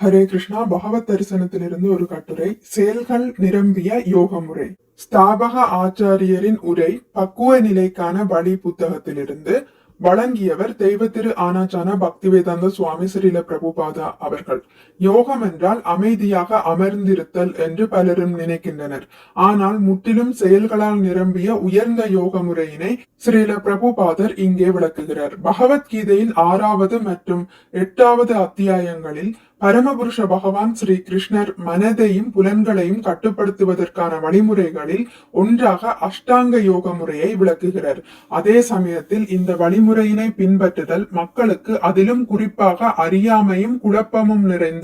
ஹரே கிருஷ்ணா. பகவத் தரிசனத்திலிருந்து ஒரு கட்டுரை. செயல்கள் நிரம்பிய யோக முறை. ஸ்தாபக ஆச்சாரியரின் உரை பக்குவ நிலைக்கான வழி புத்தகத்திலிருந்து. வழங்கியவர் தெய்வ திரு ஆனாச்சான பக்திவேதாந்த சுவாமி ஸ்ரீல பிரபுபாதா அவர்கள். யோகம் என்றால் அமைதியாக அமர்ந்திருத்தல் என்று பலரும் நினைக்கின்றனர். ஆனால் முற்றிலும் செயல்களால் நிரம்பிய உயர்ந்த யோக முறையினை ஸ்ரீல பிரபுபாதர் இங்கே விளக்குகிறார். பகவத்கீதையின் 6வது மற்றும் 8வது அத்தியாயங்களில் பரமபுருஷ பகவான் ஸ்ரீ கிருஷ்ணர் மனதையும் புலன்களையும் கட்டுப்படுத்துவதற்கான வழிமுறைகளில் ஒன்றாக அஷ்டாங்க யோக முறையை விளக்குகிறார். அதே சமயத்தில் இந்த வழிமுறையினை பின்பற்றுதல் மக்களுக்கு, அதிலும் குறிப்பாக அறியாமையும் குழப்பமும் நிறைந்த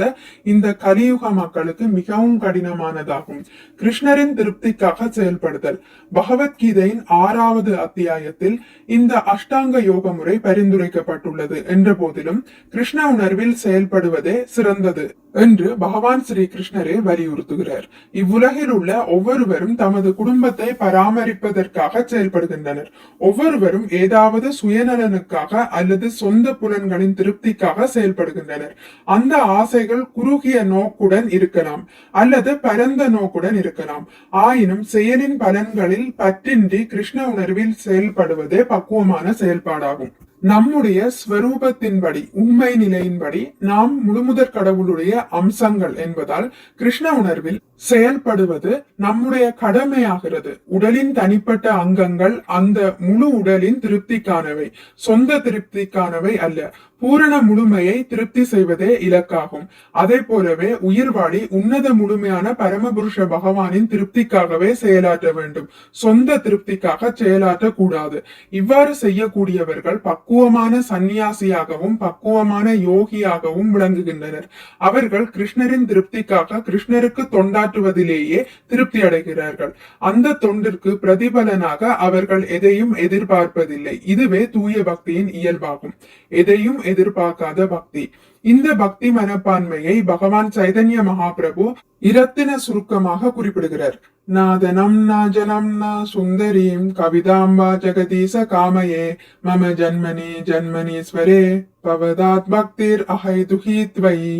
இந்த கலியுக மக்களுக்கு மிகவும் கடினமானதாகும். கிருஷ்ணரின் திருப்திக்காக செயல்படுதல். பகவத்கீதையின் 6வது அத்தியாயத்தில் இந்த அஷ்டாங்க யோக முறை பரிந்துரைக்கப்பட்டுள்ளது என்ற போதிலும் கிருஷ்ண உணர்வில் செயல்படுவதே சிறந்தது என்று பகவான் ஸ்ரீ கிருஷ்ணரே வலியுறுத்துகிறார். இவ்வுலகில் உள்ள ஒவ்வொருவரும் தமது குடும்பத்தை பராமரிப்பதற்காக செயல்படுகின்றனர். ஒவ்வொருவரும் ஏதாவது சுயநலனுக்காக அல்லது சொந்த புலன்களின் திருப்திக்காக செயல்படுகின்றனர். அந்த ஆசைகள் குறுகிய நோக்குடன் இருக்கலாம் அல்லது பரந்த நோக்குடன் இருக்கலாம். ஆயினும் செயலின் பலன்களில் பற்றின்றி கிருஷ்ண உணர்வில் செயல்படுவதே பக்குவமான செயல்பாடாகும். நம்முடைய ஸ்வரூபத்தின்படி, உண்மை நிலையின்படி நாம் முழுமுதற் கடவுளுடைய அம்சங்கள் என்பதால் கிருஷ்ண உணர்வில் செயல்படுவது நம்முடைய கடமையாகிறது. உடலின் தனிப்பட்ட அங்கங்கள் அந்த முழு உடலின் திருப்திக்கானவை, சொந்த திருப்திக்கானவை அல்ல. பூரண முழுமையை திருப்தி செய்வதே இலக்காகும். அதே போலவே உயிர்வாழி உன்னத முழுமையான பரமபுருஷ பகவானின் திருப்திக்காகவே செயலாற்ற வேண்டும், சொந்த திருப்திக்காக செயலாற்ற கூடாது. இவ்வாறு செய்யக்கூடியவர்கள் பக்குவமான சந்நியாசியாகவும் பக்குவமான யோகியாகவும் விளங்குகின்றனர். அவர்கள் கிருஷ்ணரின் திருப்திக்காக கிருஷ்ணருக்கு தொண்டாற்றுவதிலேயே திருப்தி அடைகிறார்கள். அந்த தொண்டிற்கு பிரதிபலனாக அவர்கள் எதையும் எதிர்பார்ப்பதில்லை. இதுவே தூய பக்தியின் இயல்பாகும். எதையும் எதிர்பார்க்காத பக்தி. இந்த பக்தி மனப்பான்மையை பகவான் சைதன்ய மகாபிரபு இரத்தின சுருக்கமாக குறிப்பிடுகிறார். நாதனம் நாஜனம் நா சுந்தரீம் கவிதாம்பா ஜெகதீச காமயே மம ஜன்மனி ஜன்மனீஸ்வரே பவதாத் பக்திர் அஹைதுஹி த்வயி.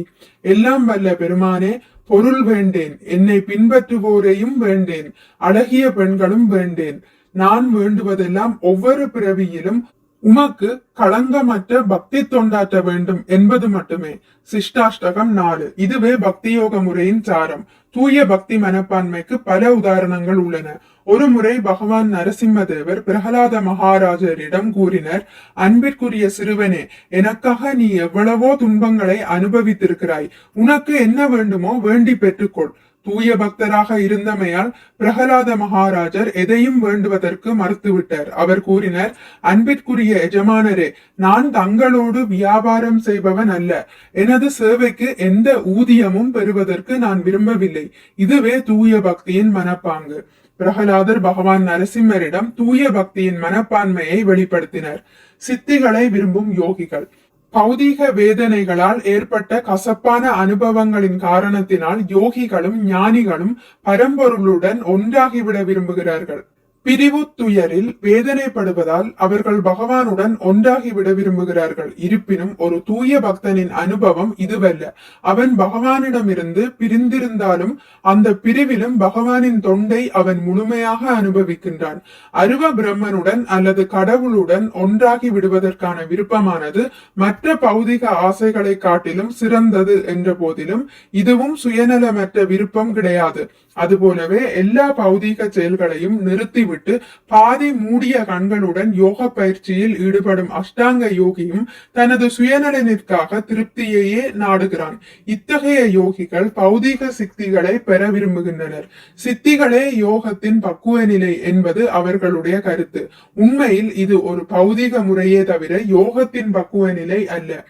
எல்லாம் வல்ல பெருமானே, பொருள் வேண்டேன், என்னை பின்பற்றுவோரையும் வேண்டேன், அழகிய பெண்களும் வேண்டேன். நான் வேண்டுவதெல்லாம் ஒவ்வொரு பிறவியிலும் உமக்கு களங்கமற்ற பக்தி தொண்டாற்ற வேண்டும் என்பது மட்டுமே. சிஷ்டாஷ்டகம் 4. இதுவே பக்தி யோக முறையின் சாரம். தூய பக்தி மனப்பான்மைக்கு பல உதாரணங்கள் உள்ளன. ஒரு முறை பகவான் நரசிம்மதேவர் பிரகலாத மகாராஜரிடம் கூறினர், அன்பிற்குரிய சிறுவனே, எனக்காக நீ எவ்வளவோ துன்பங்களை அனுபவித்திருக்கிறாய். உனக்கு என்ன வேண்டுமோ வேண்டி பெற்றுக்கொள். தூய பக்தராக இருந்தமையால் பிரகலாத மகாராஜர் எதையும் வேண்டுவதற்கு மறுத்துவிட்டார். அவர் கூறினார், அன்பிற்குரிய எஜமானரே, நான் தங்களோடு வியாபாரம் செய்பவன் அல்ல. எனது சேவைக்கு எந்த ஊதியமும் பெறுவதற்கு நான் விரும்பவில்லை. இதுவே தூய பக்தியின் மனப்பாங்கு. பிரகலாதர் பகவான் நரசிம்மரிடம் தூய பக்தியின் மனப்பான்மையை வெளிப்படுத்தினர். சித்திகளை விரும்பும் யோகிகள். பௌதீக வேதனைகளால் ஏற்பட்ட கசப்பான அனுபவங்களின் காரணத்தினால் யோகிகளும் ஞானிகளும் பரம்பொருளுடன் ஒன்றாகிவிட விரும்புகிறார்கள். பிரிவு துயரில் வேதனைப்படுவதால் அவர்கள் பகவானுடன் ஒன்றாகிவிட விரும்புகிறார்கள். இருப்பினும் ஒரு தூய பக்தனின் அனுபவம் இதுவல்ல. அவன் பகவானிடமிருந்து பிரிந்திருந்தாலும் அந்த பிரிவிலும் பகவானின் தொண்டை அவன் முழுமையாக அனுபவிக்கின்றான். அருவ பிரம்மனுடன் அல்லது கடவுளுடன் ஒன்றாகி விடுவதற்கான விருப்பமானது மற்ற பௌதிக ஆசைகளை காட்டிலும் சிறந்தது என்ற போதிலும் இதுவும் சுயநலமற்ற விருப்பம் கிடையாது. அதுபோலவே எல்லா பௌதீக செயல்களையும் நிறுத்திவிட்டு பாதி மூடிய கண்களுடன் யோக பயிற்சியில் ஈடுபடும் அஷ்டாங்க யோகியும் தனது சுயநலனிற்காக திருப்தியையே நாடுகிறான். இத்தகைய யோகிகள் பௌதீக சித்திகளை பெற விரும்புகின்றனர். சித்திகளே யோகத்தின் பக்குவ நிலை என்பது அவர்களுடைய கருத்து. உண்மையில் இது ஒரு பௌதீக முறையே தவிர யோகத்தின் பக்குவ நிலை அல்ல.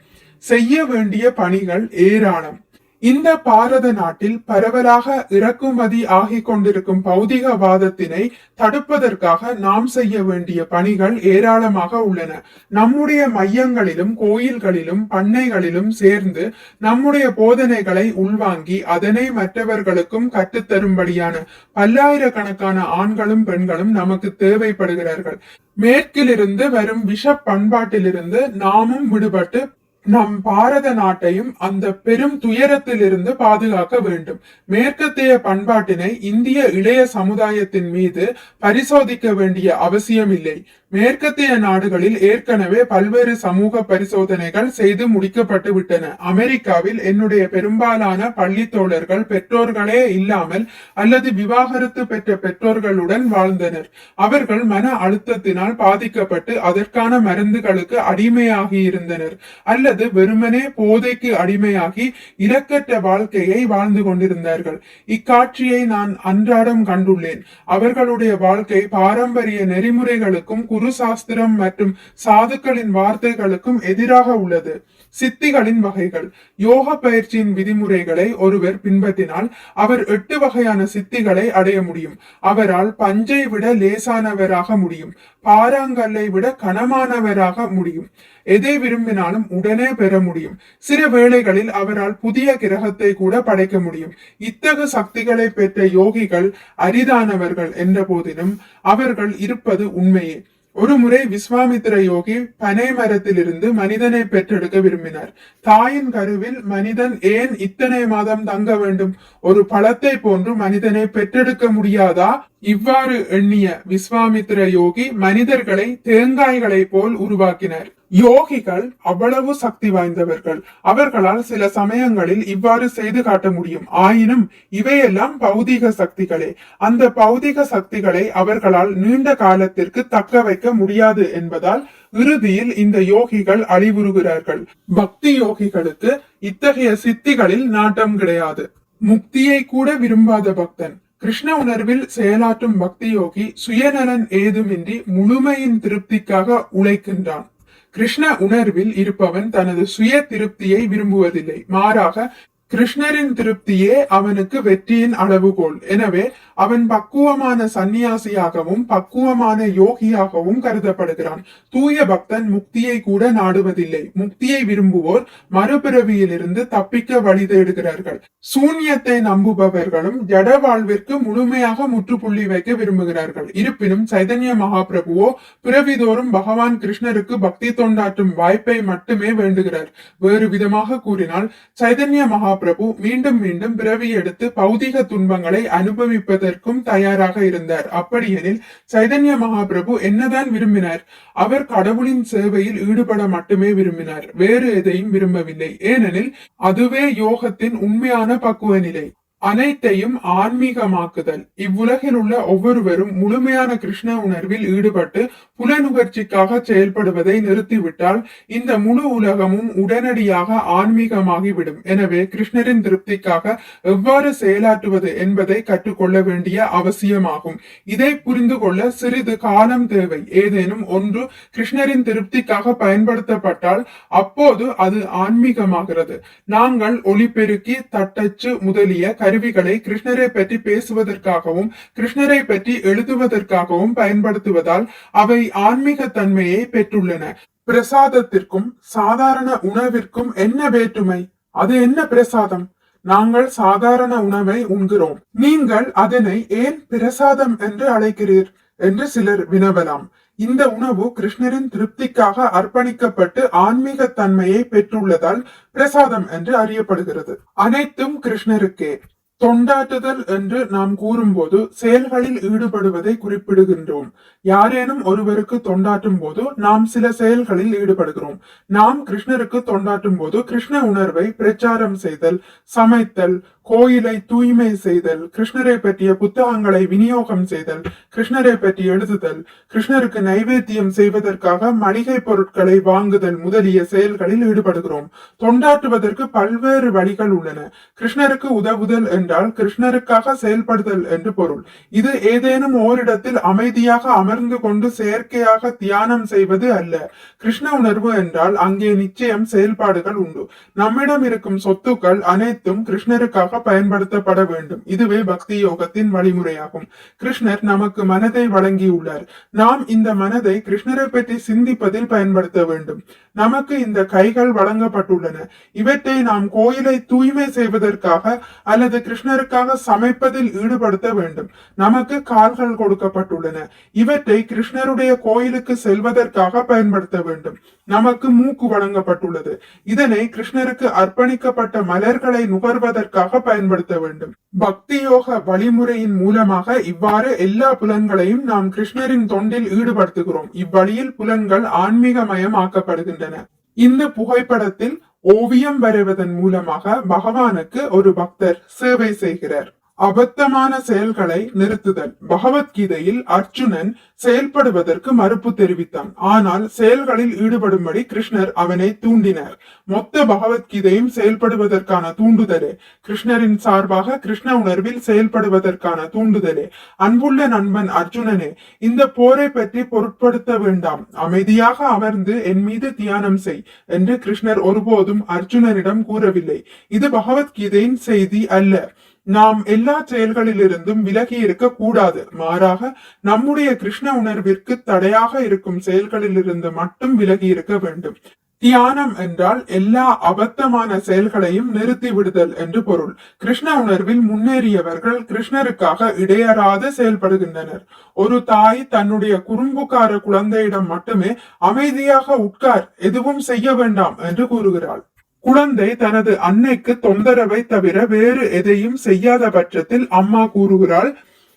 செய்ய வேண்டிய பணிகள் ஏராளம். இந்த பாரத நாட்டில் பரவலாக இறக்குமதி ஆகிக் கொண்டிருக்கும் பௌதிகவாதத்தினை தடுப்பதற்காக நாம் செய்ய வேண்டிய பணிகள் ஏராளமாக உள்ளன. நம்முடைய மையங்களிலும் கோயில்களிலும் பண்ணைகளிலும் சேர்ந்து நம்முடைய போதனைகளை உள்வாங்கி அதனை மற்றவர்களுக்கும் கற்றுத்தரும்படியான பல்லாயிரக்கணக்கான ஆண்களும் பெண்களும் நமக்கு தேவைப்படுகிறார்கள். மேற்கிலிருந்து வரும் விஷ பண்பாட்டிலிருந்து நாமும் விடுபட்டு நம் பாரத நாட்டையும் அந்த பெரும் துயரத்திலிருந்து பாதுகாக்க வேண்டும். மேற்கத்திய பண்பாட்டினை இந்திய இளைய சமுதாயத்தின் மீது பரிசோதிக்க வேண்டிய அவசியம் இல்லை. மேற்கத்திய நாடுகளில் ஏற்கனவே பல்வேறு சமூக பரிசோதனைகள் செய்து முடிக்கப்பட்டு விட்டன. அமெரிக்காவில் என்னுடைய பெரும்பாலான பள்ளி தோழர்கள் பெற்றோர்களே இல்லாமல் அல்லது விவாகரத்து பெற்ற பெற்றோர்களுடன் வாழ்ந்தனர். அவர்கள் மன அழுத்தத்தினால் பாதிக்கப்பட்டு அதற்கான மருந்துகளுக்கு அடிமையாகி இருந்தனர் அல்லது வெறுமனே போதைக்கு அடிமையாகி இலக்கற்ற வாழ்க்கையை வாழ்ந்து கொண்டிருந்தார்கள். இக்காட்சியை நான் அன்றாடம் கண்டுள்ளேன். அவர்களுடைய வாழ்க்கை பாரம்பரிய நெறிமுறைகளுக்கும் குரு சாஸ்திரம் மற்றும் சாதுக்களின் வார்த்தைகளுக்கும் எதிராக உள்ளது. சித்திகளின் வகைகள். யோக பயிற்சியின் விதிமுறைகளை ஒருவர் பின்பற்றினால் அவர் 8 வகையான சித்திகளை அடைய முடியும். அவரால் பஞ்சை விட லேசானவராக முடியும். பாறாங்கல்லை விட கனமானவராக முடியும். எதை விரும்பினாலும் உடனே பெற முடியும். சில வேளைகளில் அவரால் புதிய கிரகத்தை கூட படைக்க முடியும். இத்தகு சக்திகளை பெற்ற யோகிகள் அரிதானவர்கள் என்ற போதிலும் அவர்கள் இருப்பது உண்மையே. ஒரு முறை விஸ்வாமித்திர யோகி பனை மரத்திலிருந்து மனிதனை பெற்றெடுக்க விரும்பினார். தாயின் கருவில் மனிதன் ஏன் இத்தனை மாதம் தங்க வேண்டும்? ஒரு பழத்தை போன்று மனிதனை பெற்றெடுக்க முடியாதா? இவ்வாறு எண்ணிய விஸ்வாமித்திர யோகி மனிதர்களை தேங்காய்களை போல் உருவாக்கினார். யோகிகள் அவ்வளவு சக்தி வாய்ந்தவர்கள். அவர்களால் சில சமயங்களில் இவ்வாறு செய்து காட்ட முடியும். ஆயினும் இவையெல்லாம் பௌதிக சக்திகளே. அந்த பௌதிக சக்திகளை அவர்களால் நீண்ட காலத்திற்கு தக்க வைக்க முடியாது என்பதால் இறுதியில் இந்த யோகிகள் அழிவுறுகிறார்கள். பக்தி யோகிகளுக்கு இத்தகைய சித்திகளில் நாட்டம் கிடையாது. முக்தியை கூட விரும்பாத பக்தன். கிருஷ்ண உணர்வில் செயலாற்றும் பக்தி யோகி சுயநலன் ஏதுமின்றி முழுமையின் திருப்திக்காக உழைக்கின்றான். கிருஷ்ண உணர்வில் இருப்பவன் தனது சுய திருப்தியை விரும்புவதில்லை. மாறாக கிருஷ்ணரின் திருப்தியே அவனுக்கு வெற்றியின் அளவுகோல். எனவே அவன் பக்குவமான சந்நியாசியாகவும் பக்குவமான யோகியாகவும் கருதப்படுகிறான். தூய பக்தன் முக்தியை கூட நாடுவதில்லை. முக்தியை விரும்புவோர் மறுபிறவியிலிருந்து தப்பிக்க வழி தேடுகிறார்கள். சூன்யத்தை நம்புபவர்களும் ஜட வாழ்விற்கு முழுமையாக முற்றுப்புள்ளி வைக்க விரும்புகிறார்கள். இருப்பினும் சைதன்ய மகாபிரபுவோ பிறவிதோறும் பகவான் கிருஷ்ணருக்கு பக்தி தொண்டாற்றும் வாய்ப்பை மட்டுமே வேண்டுகிறார். வேறு விதமாக கூறினால் சைதன்ய மகாபிரபு மீண்டும் மீண்டும் பிறவி எடுத்து பௌதிக துன்பங்களை அனுபவிப்பதற்கும் தயாராக இருந்தார். அப்படியெனில் சைதன்ய மகாபிரபு என்னதான் விரும்பினார்? அவர் கடவுளின் சேவையில் ஈடுபட மட்டுமே விரும்பினார். வேறு எதையும் விரும்பவில்லை. ஏனெனில் அதுவே யோகத்தின் உண்மையான பக்குவ நிலை. அனைத்தையும் ஆன்மீகமாக்குதல். இவ்வுலகில் உள்ள ஒவ்வொருவரும் முழுமையான கிருஷ்ண உணர்வில் ஈடுபட்டு புலனுகர்ச்சிக்காக செயல்படுவதை நிறுத்திவிட்டால் இந்த முழு உலகமும் உடனடியாக ஆன்மீகமாகிவிடும். எனவே கிருஷ்ணரின் திருப்திக்காக எவ்வாறு செயலாற்றுவது என்பதை கற்றுக்கொள்ள வேண்டிய அவசியமாகும். இதை புரிந்து கொள்ள சிறிது காலம் தேவை. ஏதேனும் ஒன்று கிருஷ்ணரின் திருப்திக்காக பயன்படுத்தப்பட்டால் அப்போது அது ஆன்மீகமாகிறது. நாங்கள் ஒலிபெருக்கி, தட்டச்சு முதலிய கருவிகளை கிருஷ்ணரை பற்றி பேசுவதற்காகவும் கிருஷ்ணரை பற்றி எழுதுவதற்காகவும் பயன்படுத்துவதால் அவை ஆன்மீக தன்மையை பெற்றுள்ளன. பிரசாதத்திற்கும் சாதாரண உணவிற்கும் என்ன வேற்றுமை? அது என்ன பிரசாதம்? நாங்கள் சாதாரண உணவை உண்கிறோம். நீங்கள் அதனை ஏன் பிரசாதம் என்று அழைக்கிறீர் என்று சிலர் வினவலாம். இந்த உணவு கிருஷ்ணரின் திருப்திக்காக அர்ப்பணிக்கப்பட்டு ஆன்மீக தன்மையை பெற்றுள்ளதால் பிரசாதம் என்று அறியப்படுகிறது. அனைத்தும் கிருஷ்ணருக்கே. தொண்டாற்றுதல் என்று நாம் கூறும்போது செயல்களில் ஈடுபடுவதை குறிப்பிடுகின்றோம். யாரேனும் ஒருவருக்கு தொண்டாற்றும் போது நாம் சில செயல்களில் ஈடுபடுகிறோம். நாம் கிருஷ்ணருக்கு தொண்டாற்றும் போது கிருஷ்ண உணர்வை பிரச்சாரம் செய்தல், சமைத்தல், கோயிலை தூய்மை செய்தல், கிருஷ்ணரை பற்றிய புத்தகங்களை விநியோகம் செய்தல், கிருஷ்ணரை பற்றி எழுதுதல், கிருஷ்ணருக்கு நைவேத்தியம் செய்வதற்காக மளிகை பொருட்களை வாங்குதல் முதலிய செயல்களில் ஈடுபடுகிறோம். தொண்டாற்றுவதற்கு பல்வேறு வழிகள் உள்ளன. கிருஷ்ணருக்கு உதவுதல் என்றால் கிருஷ்ணருக்காக செயல்படுதல் என்று பொருள். இது ஏதேனும் ஓரிடத்தில் அமைதியாக அமர்ந்து கொண்டு செயற்கையாக தியானம் செய்வது அல்ல. கிருஷ்ண உணர்வு என்றால் அங்கே நிச்சயம் செயல்பாடுகள் உண்டு. நம்மிடம் இருக்கும் சொத்துக்கள் அனைத்தும் கிருஷ்ணருக்காக பயன்படுத்தப்பட வேண்டும். இதுவே பக்தி யோகத்தின் வழிமுறையாகும். கிருஷ்ணர் நமக்கு மனதை வழங்கியுள்ளார். நாம் இந்த மனதை கிருஷ்ணரை பற்றி சிந்திப்பதில் பயன்படுத்த வேண்டும். நமக்கு இந்த கைகள் வழங்கப்பட்டுள்ளன. இவற்றை நாம் கோயிலை தூய்மை செய்வதற்காக அல்லது கிருஷ்ணருக்காக சமைப்பதில் ஈடுபடுத்த வேண்டும். நமக்கு கால்கள் கொடுக்கப்பட்டுள்ளன. இவற்றை கிருஷ்ணருடைய கோயிலுக்கு செல்வதற்காக பயன்படுத்த வேண்டும். நமக்கு மூக்கு வழங்கப்பட்டுள்ளது. இதனை கிருஷ்ணருக்கு அர்ப்பணிக்கப்பட்ட மலர்களை நுகர்வதற்காக பயன்படுத்த வேண்டும். பக்தி யோக வழிமுறையின் மூலமாக இவ்வாறு எல்லா புலன்களையும் நாம் கிருஷ்ணரின் தொண்டில் ஈடுபடுத்துகிறோம். இவ்வழியில் புலன்கள் ஆன்மீகமயம் ஆக்கப்படுகின்றன. இந்த புகைப்படத்தில் ஓவியம் வரைவதன் மூலமாக பகவானுக்கு ஒரு பக்தர் சேவை செய்கிறார். அபத்தமான செயல்களை நிறுத்துதல். பகவத்கீதையில் அர்ஜுனன் செயல்படுவதற்கு மறுப்பு தெரிவித்தான். ஆனால் செயல்களில் ஈடுபடும்படி கிருஷ்ணர் அவனை தூண்டினார். மொத்த பகவத்கீதையும் செயல்படுவதற்கான தூண்டுதலே. கிருஷ்ணரின் சார்பாக கிருஷ்ண உணர்வில் செயல்படுவதற்கான தூண்டுதலே. அன்புள்ள நண்பன் அர்ஜுனனே, இந்த போரை பற்றி பொருட்படுத்த வேண்டாம். அமைதியாக அமர்ந்து என் மீது தியானம் செய் என்று கிருஷ்ணர் ஒருபோதும் அர்ஜுனனிடம் கூறவில்லை. இது பகவத்கீதையின் செய்தி அல்ல. நாம் எல்லா செயல்களிலிருந்தும் விலகி இருக்க கூடாது. மாறாக நம்முடைய கிருஷ்ண உணர்விற்கு தடையாக இருக்கும் செயல்களிலிருந்து மட்டும் விலகி இருக்க வேண்டும். தியானம் என்றால் எல்லா அபத்தமான செயல்களையும் நிறுத்தி விடுதல் என்று பொருள். கிருஷ்ண உணர்வில் முன்னேறியவர்கள் கிருஷ்ணருக்காக இடையறாது செயல்படுகின்றனர். ஒரு தாய் தன்னுடைய குறும்புக்கார குழந்தையிடம் மட்டுமே அமைதியாக உட்கார், எதுவும் செய்ய வேண்டாம் என்று கூறுகிறாள். குழந்தை தனது அன்னைக்கு தொந்தரவை தவிர வேறு எதையும் செய்யாத பட்சத்தில் அம்மா கூறுகிறாள்,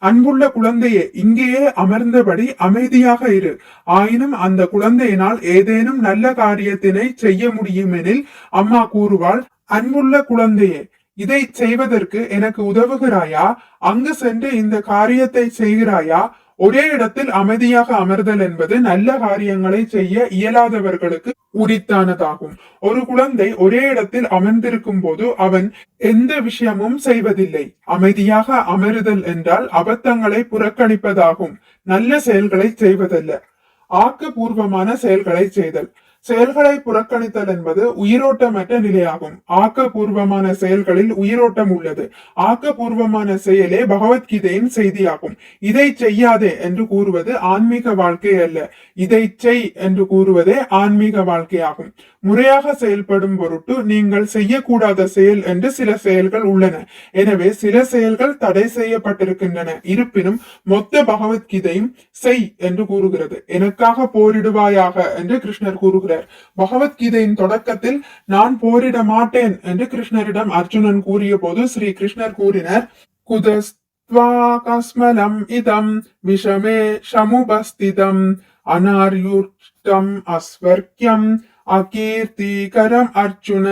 அன்புள்ள குழந்தையே, இங்கேயே அமர்ந்தபடி அமைதியாக இரு. ஆயினும் அந்த குழந்தையினால் ஏதேனும் நல்ல காரியத்தினை செய்ய முடியுமெனில் அம்மா கூறுவாள், அன்புள்ள குழந்தையே, இதை செய்வதற்கு எனக்கு உதவுகிறாயா? அங்கு சென்று இந்த காரியத்தை செய்கிறாயா? ஒரே இடத்தில் அமைதியாக அமர்தல் என்பது நல்ல காரியங்களை செய்ய இயலாதவர்களுக்கு உரித்தானதாகும். ஒரு குழந்தை ஒரே இடத்தில் அமர்ந்திருக்கும் போது அவன் எந்த விஷயமும் செய்வதில்லை. அமைதியாக அமருதல் என்றால் அபத்தங்களை புறக்கணிப்பதாகும், நல்ல செயல்களை செய்வதல்ல. ஆக்கப்பூர்வமான செயல்களை செய்தல். செயல்களை புறக்கணித்தல் என்பது உயிரோட்டமற்ற நிலையாகும். ஆக்கப்பூர்வமான செயல்களில் உயிரோட்டம் உள்ளது. ஆக்கப்பூர்வமான செயலே பகவத்கீதையின் செய்தியாகும். இதை செய்யாதே என்று கூறுவது ஆன்மீக வாழ்க்கை அல்ல, இதை செய் என்று கூறுவதே ஆன்மீக வாழ்க்கையாகும். முறையாக செயல்படும் பொருட்டு நீங்கள் செய்யக்கூடாத செயல் என்று சில செயல்கள் உள்ளன. எனவே சில செயல்கள் தடை செய்யப்பட்டிருக்கின்றன. இருப்பினும் மொத்த பகவத்கீதையும் செய் என்று கூறுகிறது. எனக்காக போரிடுவாயாக என்று கிருஷ்ணர் கூறுகிறார். பகவத்கீதையின் தொடக்கத்தில் நான் போரிட மாட்டேன் என்று கிருஷ்ணரிடம் அர்ஜுனன் கூறிய போது ஸ்ரீ கிருஷ்ணர் கூறினார், குதஸ்த்வா கஸ்மலம் இதம் விஷமே சமுபஸ்திதம் அனார்யுஷ்டம் அஸ்வர்க்கியம் அகீர்த்திகரம் அர்ஜுன.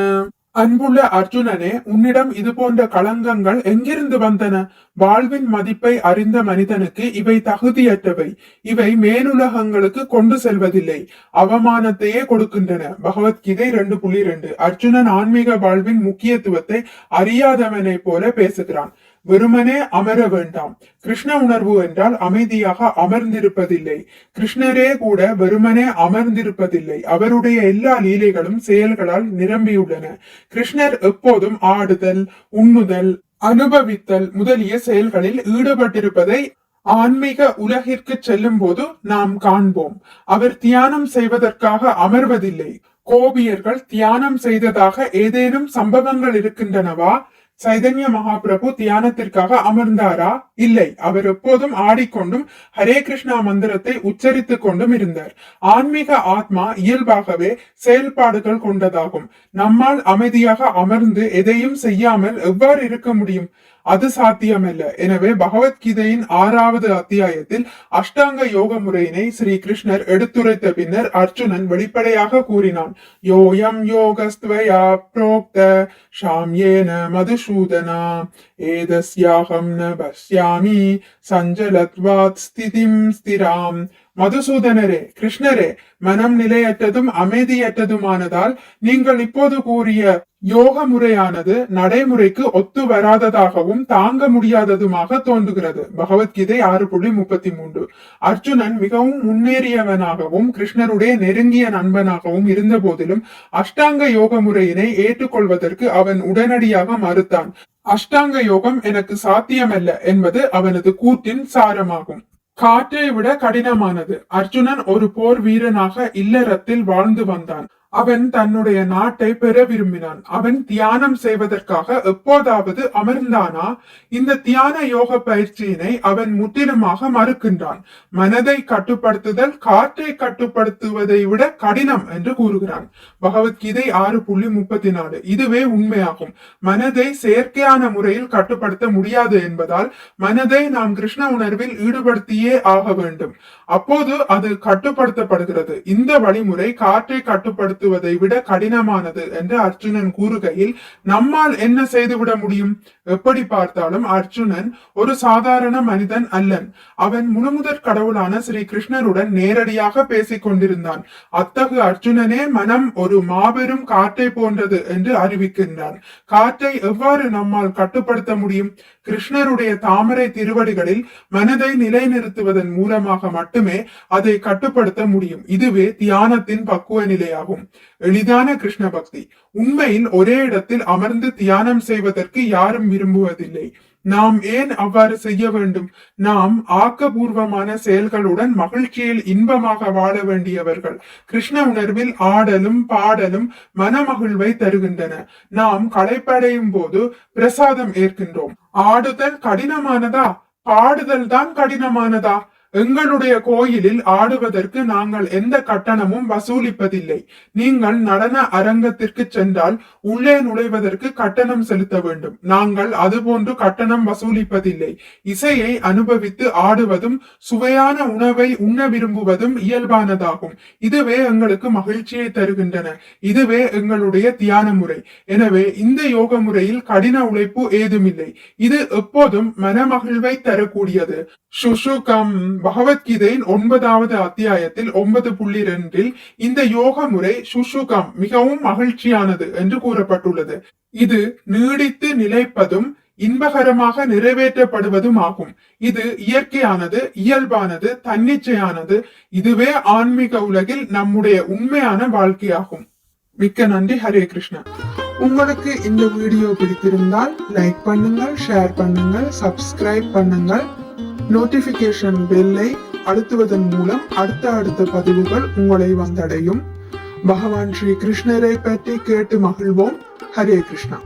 அன்புள்ள அர்ஜுனனே, உன்னிடம் இது போன்ற களங்கங்கள் எங்கிருந்து வந்தன? வாழ்வின் மதிப்பை அறிந்த மனிதனுக்கு இவை தகுதியற்றவை. இவை மேலுலகங்களுக்கு கொண்டு செல்வதில்லை, அவமானத்தையே கொடுக்கின்றன. பகவத்கீதை 2.2. அர்ஜுனன் ஆன்மீக வாழ்வின் முக்கியத்துவத்தை அறியாதவனை போல பேசுகிறான். வெறுமனே அமர வேண்டாம். கிருஷ்ண உணர்வு என்றால் அமைதியாக அமர்ந்திருப்பதில்லை. கிருஷ்ணரே கூட வெறுமனே அமர்ந்திருப்பதில்லை. அவருடைய எல்லா லீலைகளும் செயல்களால் நிரம்பியுள்ளன. கிருஷ்ணர் எப்போதும் ஆடுதல், உண்ணுதல், அனுபவித்தல் முதலிய செயல்களில் ஈடுபட்டிருப்பதை ஆன்மீக உலகிற்கு செல்லும் போது நாம் காண்போம். அவர் தியானம் செய்வதற்காக அமர்வதில்லை. கோபியர்கள் தியானம் செய்ததாக ஏதேனும் சம்பவங்கள் இருக்கின்றனவா? சைதன்ய மகாபிரபு தியானத்திற்காக அமர்ந்தாரா? இல்லை. அவர் எப்போதும் ஆடிக்கொண்டும் ஹரே கிருஷ்ணா மந்திரத்தை உச்சரித்துக் கொண்டும் இருந்தார். ஆன்மீக ஆத்மா இயல்பாகவே செயல்பாடுகள் கொண்டதாகும். நம்மால் அமைதியாக அமர்ந்து எதையும் செய்யாமல் எவ்வாறு இருக்க முடியும்? அது சாத்தியமல்ல. எனவே பகவத்கீதையின் 6வது அத்தியாயத்தில் அஷ்டாங்க யோக முறையினை ஸ்ரீ கிருஷ்ணர் எடுத்துரைத்த பின்னர் அர்ஜுனன் வெளிப்படையாக கூறினான், யோயம் யோகஸ்த்வயா ப்ரோக்த ஷாம்யேன மதுசூதனா ஏதஸ்யாஹம் ந பஸ்யாமி சஞ்சலத்வாத் ஸ்திதிம் ஸ்திராம். மதுசூதனரே, கிருஷ்ணரே, மனம் நிலையற்றதும் அமைதியற்றதுமானதால் நீங்கள் இப்போது கூறிய யோக முறையானது நடைமுறைக்கு ஒத்து வராததாகவும் தாங்க முடியாததுமாக தோன்றுகிறது. பகவத்கீதை 6.33. அர்ஜுனன் மிகவும் முன்னேறியவனாகவும் கிருஷ்ணருடைய நெருங்கிய நண்பனாகவும் இருந்த போதிலும் அஷ்டாங்க யோக முறையினை ஏற்றுக்கொள்வதற்கு அவன் உடனடியாக மறுத்தான். அஷ்டாங்க யோகம் எனக்கு சாத்தியமல்ல என்பது அவனது கூற்றின் சாரமாகும். காற்றை விட கடினமானது. அர்ஜுனன் ஒரு போர் வீரனாக இல்லறத்தில் வாழ்ந்து வந்தான். அவன் தன்னுடைய நாட்டை பெற விரும்பினான். அவன் தியானம் செய்வதற்காக எப்போதாவது அமர்ந்தானா? இந்த தியான யோக பயிற்சியினை அவன் முற்றிலுமாக மறுக்கின்றான். மனதை கட்டுப்படுத்துதல் காற்றை கட்டுப்படுத்துவதை விட கடினம் என்று கூறுகிறான். பகவத்கீதை 6.34. இதுவே உண்மையாகும். மனதை செயற்கையான முறையில் கட்டுப்படுத்த முடியாது என்பதால் மனதை நாம் கிருஷ்ண உணர்வில் ஈடுபடுத்தியே ஆக வேண்டும். அப்போது அது கட்டுப்படுத்தப்படுகிறது. இந்த வழிமுறை காற்றை கட்டுப்படுத்த விட கடினமானது என்று அர்ஜுனன் கூறுகையில் நம்மால் என்ன செய்துவிட முடியும்? எப்படி பார்த்தாலும் அர்ஜுனன் ஒரு சாதாரண மனிதன் அல்லன். அவன் முழுமுதற் கடவுளான ஸ்ரீ கிருஷ்ணருடன் நேரடியாக பேசிக் கொண்டிருந்தான். அத்தகு அர்ஜுனனே மனம் ஒரு மாபெரும் காற்றை போன்றது என்று அறிவிக்கின்றான். காற்றை எவ்வாறு நம்மால் கட்டுப்படுத்த முடியும்? கிருஷ்ணருடைய தாமரை திருவடிகளில் மனதை நிலைநிறுத்துவதன் மூலமாக மட்டுமே அதை கட்டுப்படுத்த முடியும். இதுவே தியானத்தின் பக்குவ நிலையாகும். எளிதான கிருஷ்ண பக்தி. உண்மையில் ஒரே இடத்தில் அமர்ந்து தியானம் செய்வதற்கு யாரும் விரும்புவதில்லை. நாம் ஏன் அவ்வாறு செய்ய வேண்டும்? நாம் ஆக்கபூர்வமான செயல்களுடன் மகிழ்ச்சியில் இன்பமாக வாழ வேண்டியவர்கள். கிருஷ்ண உணர்வில் ஆடலும் பாடலும் மனமகிழ்வை தருகின்றன. நாம் களைப்படையும் போது பிரசாதம் ஏற்கின்றோம். ஆடுதல் கடினமானதா? பாடுதல் தான் கடினமானதா? எங்களுடைய கோயிலில் ஆடுவதற்கு நாங்கள் எந்த கட்டணமும் வசூலிப்பதில்லை. நீங்கள் நடன அரங்கத்திற்கு சென்றால் உள்ளே நுழைவதற்கு கட்டணம் செலுத்த வேண்டும். நாங்கள் அதுபோன்று கட்டணம் வசூலிப்பதில்லை. இசையை அனுபவித்து ஆடுவதும் சுவையான உணவை உண்ண விரும்புவதும் இயல்பானதாகும். இதுவே எங்களுக்கு மகிழ்ச்சியை தருகின்றன. இதுவே எங்களுடைய தியான முறை. எனவே இந்த யோக முறையில் கடின உழைப்பு ஏதுமில்லை. இது எப்போதும் மனமகிழ்வை தரக்கூடியது. சுஷுகம். பகவத்கீதையின் 9வது அத்தியாயத்தில் 9.2 இந்த யோக முறை சுஷுகம் மிகவும் மகிழ்ச்சியானது என்று கூறப்பட்டுள்ளது. இது நீடித்து நிலைப்பதும் இன்பகரமாக நிறைவேற்றப்படுவதும் ஆகும். இது இயற்கையானது, இயல்பானது, தன்னிச்சையானது. இதுவே ஆன்மீக உலகில் நம்முடைய உண்மையான வாழ்க்கையாகும். மிக்க நன்றி. ஹரே கிருஷ்ணா. உங்களுக்கு இந்த வீடியோ பிடித்திருந்தால் லைக் பண்ணுங்கள், ஷேர் பண்ணுங்கள், சப்ஸ்கிரைப் பண்ணுங்கள். நோட்டிபிகேஷன் பெல்லை அழுத்துவதன் மூலம் அடுத்த பதிவுகள் உங்களை வந்தடையும். பகவான் ஸ்ரீ கிருஷ்ணரை பற்றி கேட்டு மகிழ்வோம். ஹரே கிருஷ்ணா.